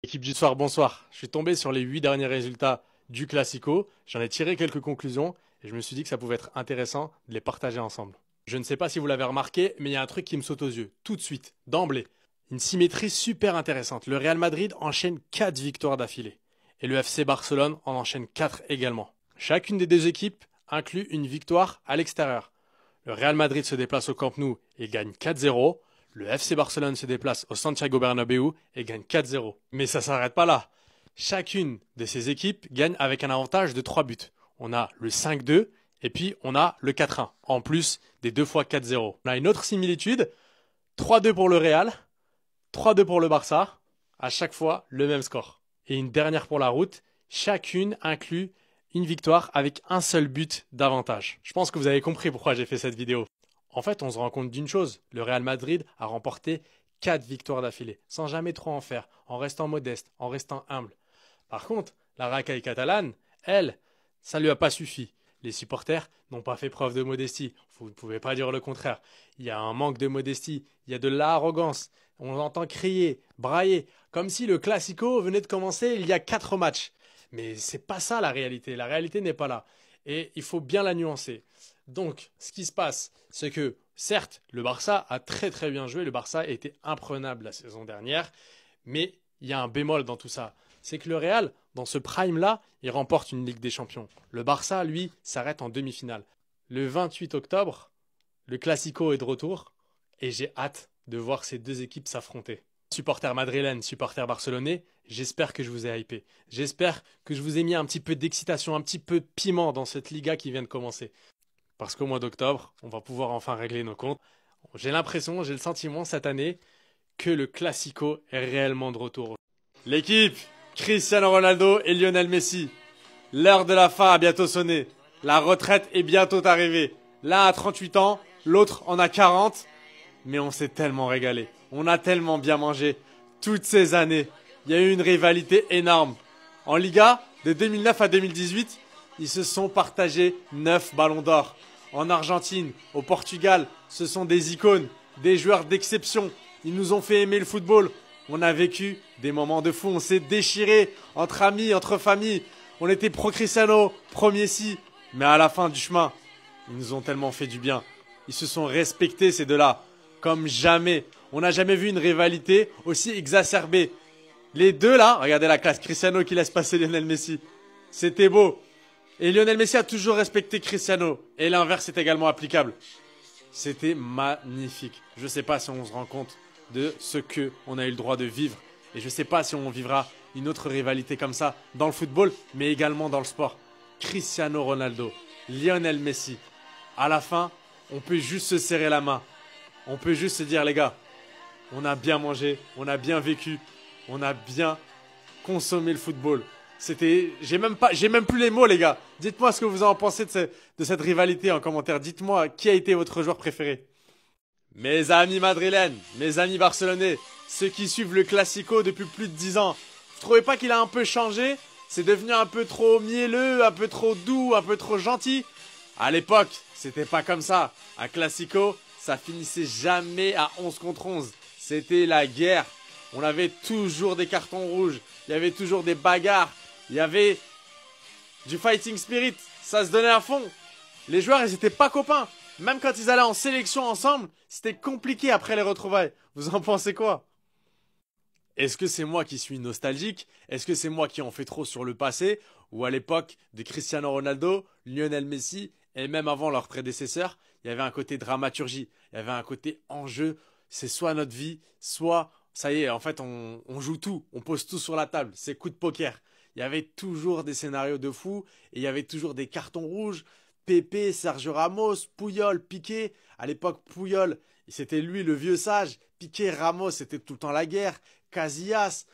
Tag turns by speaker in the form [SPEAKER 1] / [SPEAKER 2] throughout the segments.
[SPEAKER 1] Équipe du soir, bonsoir. Je suis tombé sur les 8 derniers résultats du Classico. J'en ai tiré quelques conclusions et je me suis dit que ça pouvait être intéressant de les partager ensemble. Je ne sais pas si vous l'avez remarqué, mais il y a un truc qui me saute aux yeux, tout de suite, d'emblée. Une symétrie super intéressante. Le Real Madrid enchaîne 4 victoires d'affilée et le FC Barcelone en enchaîne 4 également. Chacune des deux équipes inclut une victoire à l'extérieur. Le Real Madrid se déplace au Camp Nou et gagne 4-0. Le FC Barcelone se déplace au Santiago Bernabéu et gagne 4-0. Mais ça s'arrête pas là. Chacune de ces équipes gagne avec un avantage de 3 buts. On a le 5-2 et puis on a le 4-1, en plus des 2 fois 4-0. On a une autre similitude, 3-2 pour le Real, 3-2 pour le Barça, à chaque fois le même score. Et une dernière pour la route, chacune inclut une victoire avec un seul but d'avantage. Je pense que vous avez compris pourquoi j'ai fait cette vidéo. En fait, on se rend compte d'une chose, le Real Madrid a remporté 4 victoires d'affilée, sans jamais trop en faire, en restant modeste, en restant humble. Par contre, la racaille catalane, elle, ça ne lui a pas suffi. Les supporters n'ont pas fait preuve de modestie. Vous ne pouvez pas dire le contraire. Il y a un manque de modestie, il y a de l'arrogance. On entend crier, brailler, comme si le Classico venait de commencer il y a 4 matchs. Mais c'est pas ça la réalité. La réalité n'est pas là. Et il faut bien la nuancer. Donc, ce qui se passe, c'est que, certes, le Barça a très très bien joué. Le Barça a été imprenable la saison dernière. Mais il y a un bémol dans tout ça. C'est que le Real, dans ce prime-là, il remporte une Ligue des Champions. Le Barça, lui, s'arrête en demi-finale. Le 28 octobre, le Classico est de retour. Et j'ai hâte de voir ces deux équipes s'affronter. Supporters madrilènes, supporters barcelonais, j'espère que je vous ai hypé. J'espère que je vous ai mis un petit peu d'excitation, un petit peu de piment dans cette Liga qui vient de commencer. Parce qu'au mois d'octobre, on va pouvoir enfin régler nos comptes. J'ai l'impression, j'ai le sentiment cette année que le Classico est réellement de retour. L'équipe, Cristiano Ronaldo et Lionel Messi. L'heure de la fin a bientôt sonné. La retraite est bientôt arrivée. L'un a 38 ans, l'autre en a 40. Mais on s'est tellement régalé. On a tellement bien mangé. Toutes ces années, il y a eu une rivalité énorme. En Liga, de 2009 à 2018, ils se sont partagés 9 ballons d'or. En Argentine, au Portugal, ce sont des icônes, des joueurs d'exception. Ils nous ont fait aimer le football. On a vécu des moments de fou. On s'est déchiré entre amis, entre familles. On était pro Cristiano, pro Messi. Mais à la fin du chemin, ils nous ont tellement fait du bien. Ils se sont respectés ces deux-là. Comme jamais. On n'a jamais vu une rivalité aussi exacerbée. Les deux là, regardez la classe, Cristiano qui laisse passer Lionel Messi. C'était beau. Et Lionel Messi a toujours respecté Cristiano. Et l'inverse est également applicable. C'était magnifique. Je ne sais pas si on se rend compte de ce que on a eu le droit de vivre. Et je ne sais pas si on vivra une autre rivalité comme ça dans le football, mais également dans le sport. Cristiano Ronaldo, Lionel Messi. À la fin, on peut juste se serrer la main. On peut juste se dire, les gars, on a bien mangé, on a bien vécu, on a bien consommé le football. J'ai même plus les mots, les gars. Dites-moi ce que vous en pensez de cette rivalité en commentaire. Dites-moi qui a été votre joueur préféré. Mes amis madrilènes, mes amis barcelonais, ceux qui suivent le Classico depuis plus de 10 ans, vous trouvez pas qu'il a un peu changé? C'est devenu un peu trop mielleux, un peu trop doux, un peu trop gentil? À l'époque, c'était pas comme ça. Un Classico, ça finissait jamais à 11 contre 11. C'était la guerre. On avait toujours des cartons rouges. Il y avait toujours des bagarres. Il y avait du fighting spirit. Ça se donnait à fond. Les joueurs, ils étaient pas copains. Même quand ils allaient en sélection ensemble, c'était compliqué après les retrouvailles. Vous en pensez quoi? Est-ce que c'est moi qui suis nostalgique? Est-ce que c'est moi qui en fais trop sur le passé? Ou à l'époque de Cristiano Ronaldo, Lionel Messi et même avant leurs prédécesseurs, il y avait un côté dramaturgie, il y avait un côté enjeu. C'est soit notre vie, soit, ça y est, en fait, on joue tout, on pose tout sur la table. C'est coup de poker. Il y avait toujours des scénarios de fou et il y avait toujours des cartons rouges. Pepe, Sergio Ramos, Puyol, Piqué. À l'époque, Puyol, c'était lui le vieux sage. Piqué, Ramos, c'était tout le temps la guerre. Casillas,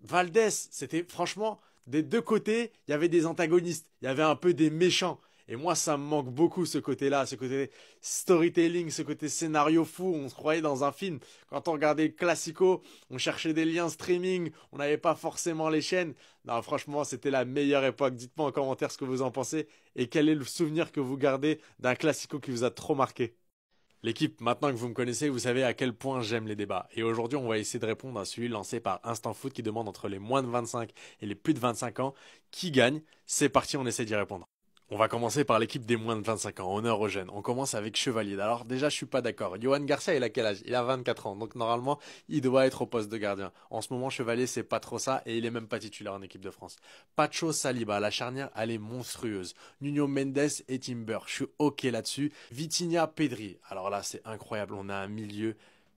[SPEAKER 1] Valdés, c'était franchement, des deux côtés, il y avait des antagonistes. Il y avait un peu des méchants. Et moi, ça me manque beaucoup ce côté-là, ce côté storytelling, ce côté scénario fou. On se croyait dans un film. Quand on regardait le Classico, on cherchait des liens streaming, on n'avait pas forcément les chaînes. Non, franchement, c'était la meilleure époque. Dites-moi en commentaire ce que vous en pensez et quel est le souvenir que vous gardez d'un Classico qui vous a trop marqué. L'équipe, maintenant que vous me connaissez, vous savez à quel point j'aime les débats. Et aujourd'hui, on va essayer de répondre à celui lancé par Instant Foot qui demande entre les moins de 25 et les plus de 25 ans qui gagne. C'est parti, on essaie d'y répondre. On va commencer par l'équipe des moins de 25 ans, honneur aux jeunes. On commence avec Chevalier. Alors déjà, je suis pas d'accord. Johan Garcia, il a quel âge? Il a 24 ans. Donc normalement, il doit être au poste de gardien. En ce moment, Chevalier, c'est pas trop ça et il est même pas titulaire en équipe de France. Pacho Saliba, la charnière, elle est monstrueuse. Nuno Mendes et Timber, je suis OK là-dessus. Vitinha, Pedri. Alors là, c'est incroyable. On a un milieu.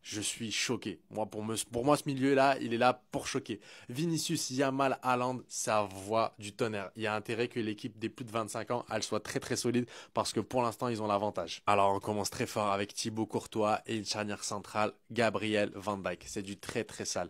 [SPEAKER 1] Je suis choqué. Moi, pour moi, ce milieu-là, il est là pour choquer. Vinicius, Yamal, Haaland, ça voit du tonnerre. Il y a intérêt que l'équipe des plus de 25 ans, elle soit très très solide parce que pour l'instant, ils ont l'avantage. Alors, on commence très fort avec Thibaut Courtois et une charnière centrale, Gabriel Van Dijk. C'est du très très sale.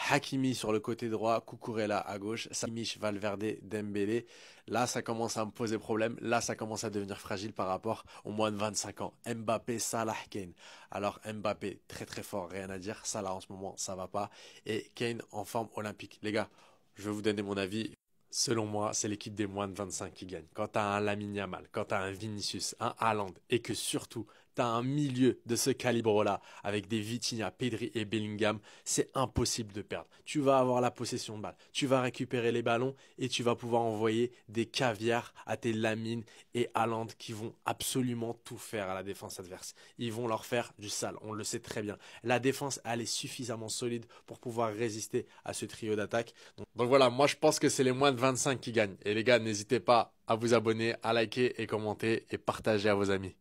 [SPEAKER 1] Hakimi sur le côté droit, Cucurella à gauche, Simic, Valverde, Dembélé. Là, ça commence à me poser problème. Là, ça commence à devenir fragile par rapport aux moins de 25 ans. Mbappé, Salah, Kane. Alors, Mbappé, très très fort, rien à dire. Salah, en ce moment, ça va pas. Et Kane en forme olympique. Les gars, je vais vous donner mon avis. Selon moi, c'est l'équipe des moins de 25 qui gagne. Quand tu as un Lamine Yamal, quand tu as un Vinicius, un Haaland, et que surtout, tu as un milieu de ce calibre-là, avec des Vitinha, Pedri et Bellingham, c'est impossible de perdre. Tu vas avoir la possession de balle, tu vas récupérer les ballons, et tu vas pouvoir envoyer des caviars à tes Lamine et Haaland qui vont absolument tout faire à la défense adverse. Ils vont leur faire du sale, on le sait très bien. La défense, elle est suffisamment solide pour pouvoir résister à ce trio d'attaque. Donc voilà, moi je pense que c'est les moins de 25 qui gagnent. Et les gars, n'hésitez pas à vous abonner, à liker et commenter et partager à vos amis.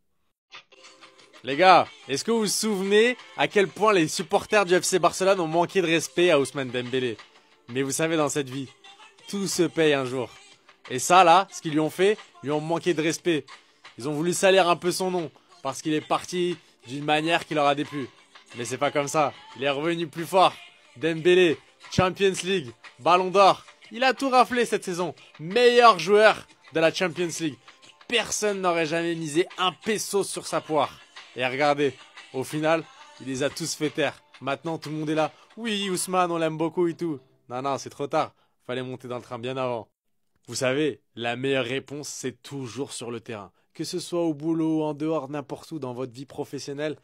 [SPEAKER 1] Les gars, est-ce que vous vous souvenez à quel point les supporters du FC Barcelone ont manqué de respect à Ousmane Dembélé? Mais vous savez, dans cette vie, tout se paye un jour. Et ça, là, ce qu'ils lui ont fait, ils lui ont manqué de respect. Ils ont voulu salir un peu son nom, parce qu'il est parti d'une manière qui leur a déplu. Mais c'est pas comme ça. Il est revenu plus fort. Dembélé, Champions League, Ballon d'Or. Il a tout raflé cette saison. Meilleur joueur de la Champions League. Personne n'aurait jamais misé un peso sur sa poire. Et regardez, au final, il les a tous fait taire. Maintenant, tout le monde est là. Oui, Ousmane, on l'aime beaucoup et tout. Non, non, c'est trop tard. Fallait monter dans le train bien avant. Vous savez, la meilleure réponse, c'est toujours sur le terrain. Que ce soit au boulot, en dehors, n'importe où, dans votre vie professionnelle,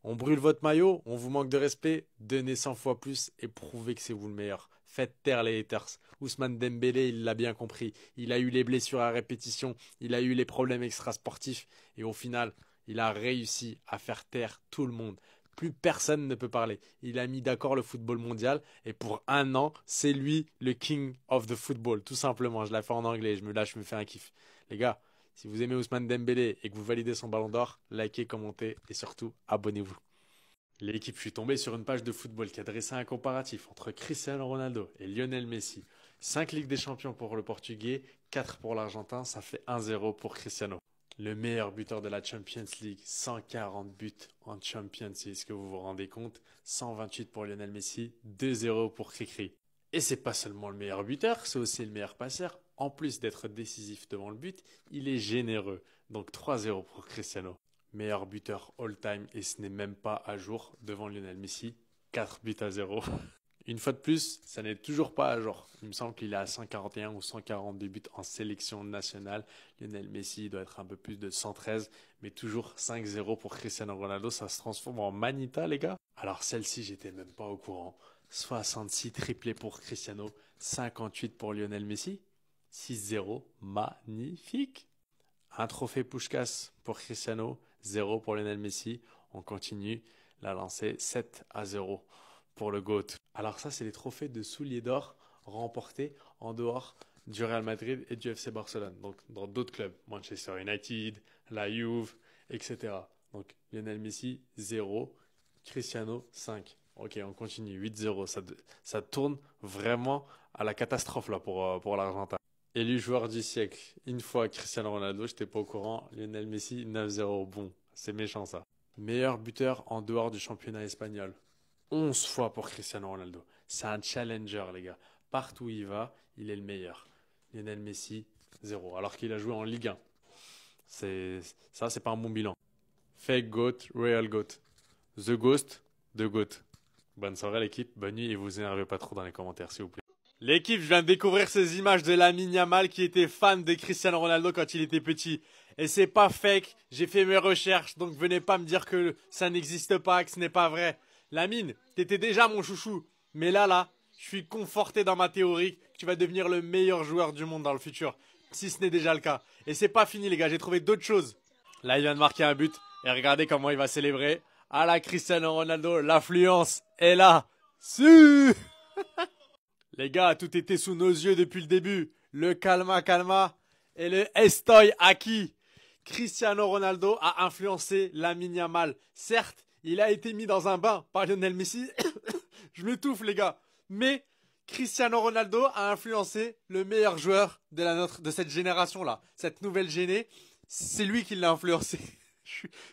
[SPEAKER 1] on brûle votre maillot, on vous manque de respect, donnez 100 fois plus et prouvez que c'est vous le meilleur. Faites taire les haters. Ousmane Dembélé, il l'a bien compris. Il a eu les blessures à répétition, il a eu les problèmes extrasportifs et au final, il a réussi à faire taire tout le monde. Plus personne ne peut parler. Il a mis d'accord le football mondial et pour un an, c'est lui le king of the football, tout simplement. Je l'ai fait en anglais, je me fais un kiff. Les gars, si vous aimez Ousmane Dembélé et que vous validez son ballon d'or, likez, commentez et surtout abonnez-vous. L'équipe fut tombée sur une page de football qui a dressé un comparatif entre Cristiano Ronaldo et Lionel Messi. 5 Ligues des Champions pour le Portugais, 4 pour l'Argentin, ça fait 1-0 pour Cristiano. Le meilleur buteur de la Champions League, 140 buts en Champions, est-ce que vous vous rendez compte? 128 pour Lionel Messi, 2-0 pour Cricri. Et c'est pas seulement le meilleur buteur, c'est aussi le meilleur passeur. En plus d'être décisif devant le but, il est généreux. Donc 3-0 pour Cristiano. Meilleur buteur all-time et ce n'est même pas à jour devant Lionel Messi. 4-0. Une fois de plus, ça n'est toujours pas à jour. Il me semble qu'il est à 141 ou 142 buts en sélection nationale. Lionel Messi doit être un peu plus de 113, mais toujours 5-0 pour Cristiano Ronaldo. Ça se transforme en Manita, les gars. Alors celle-ci, j'étais même pas au courant. 66 triplés pour Cristiano, 58 pour Lionel Messi. 6-0, magnifique. Un trophée Puskás pour Cristiano, 0 pour Lionel Messi. On continue la lancée 7-0 pour le GOAT. Alors ça, c'est les trophées de souliers d'or remportés en dehors du Real Madrid et du FC Barcelone. Donc dans d'autres clubs, Manchester United, la Juve, etc. Donc Lionel Messi, 0. Cristiano, 5. Ok, on continue, 8-0. Ça tourne vraiment à la catastrophe là pour l'Argentin. Élu joueur du siècle, une fois Cristiano Ronaldo, j'étais pas au courant. Lionel Messi, 9-0. Bon, c'est méchant ça. Meilleur buteur en dehors du championnat espagnol. 11 fois pour Cristiano Ronaldo. C'est un challenger, les gars. Partout où il va, il est le meilleur. Lionel Messi, 0. Alors qu'il a joué en Ligue 1. Ça, c'est pas un bon bilan. Fake GOAT, Real GOAT. The Ghost, The GOAT. Bonne soirée l'équipe, bonne nuit et vous énervez pas trop dans les commentaires s'il vous plaît. L'équipe, je viens de découvrir ces images de Lamine Yamal qui était fan de Cristiano Ronaldo quand il était petit. Et c'est pas fake, j'ai fait mes recherches, donc venez pas me dire que ça n'existe pas, que ce n'est pas vrai. Lamine, t'étais déjà mon chouchou, mais là, je suis conforté dans ma théorie que tu vas devenir le meilleur joueur du monde dans le futur, si ce n'est déjà le cas. Et c'est pas fini les gars, j'ai trouvé d'autres choses. Là, il vient de marquer un but, et regardez comment il va célébrer. À la Cristiano Ronaldo, l'affluence est là. Si Les gars, tout était sous nos yeux depuis le début. Le calma calma et le estoy aquí. Cristiano Ronaldo a influencé Lamine Yamal. Certes, il a été mis dans un bain par Lionel Messi. Je m'étouffe les gars. Mais Cristiano Ronaldo a influencé le meilleur joueur de cette génération-là. Cette nouvelle géné, c'est lui qui l'a influencé.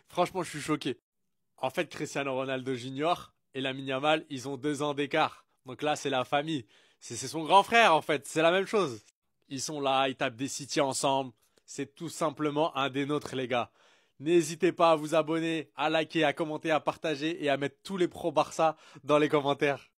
[SPEAKER 1] Franchement, je suis choqué. En fait, Cristiano Ronaldo Junior et Lamine Yamal, ils ont 2 ans d'écart. Donc là, c'est la famille. C'est son grand frère, en fait. C'est la même chose. Ils sont là, ils tapent des city ensemble. C'est tout simplement un des nôtres, les gars. N'hésitez pas à vous abonner, à liker, à commenter, à partager et à mettre tous les pros Barça dans les commentaires.